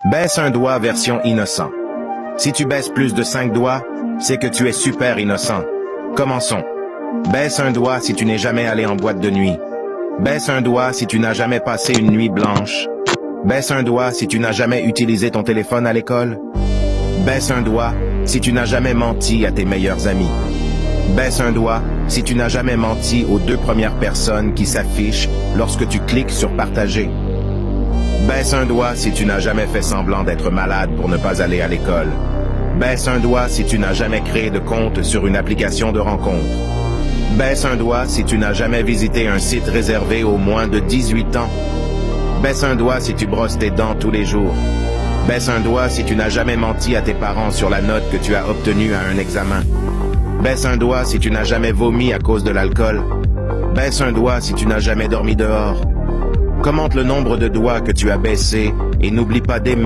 Baisse un doigt version innocent. Si tu baisses plus de 5 doigts, c'est que tu es super innocent. Commençons. Baisse un doigt si tu n'es jamais allé en boîte de nuit. Baisse un doigt si tu n'as jamais passé une nuit blanche. Baisse un doigt si tu n'as jamais utilisé ton téléphone à l'école. Baisse un doigt si tu n'as jamais menti à tes meilleurs amis. Baisse un doigt si tu n'as jamais menti aux 2 premières personnes qui s'affichent lorsque tu cliques sur partager. Baisse un doigt si tu n'as jamais fait semblant d'être malade pour ne pas aller à l'école. Baisse un doigt si tu n'as jamais créé de compte sur une application de rencontre. Baisse un doigt si tu n'as jamais visité un site réservé aux moins de 18 ans. Baisse un doigt si tu brosses tes dents tous les jours. Baisse un doigt si tu n'as jamais menti à tes parents sur la note que tu as obtenue à un examen. Baisse un doigt si tu n'as jamais vomi à cause de l'alcool. Baisse un doigt si tu n'as jamais dormi dehors. Commente le nombre de doigts que tu as baissés et n'oublie pas d'aimer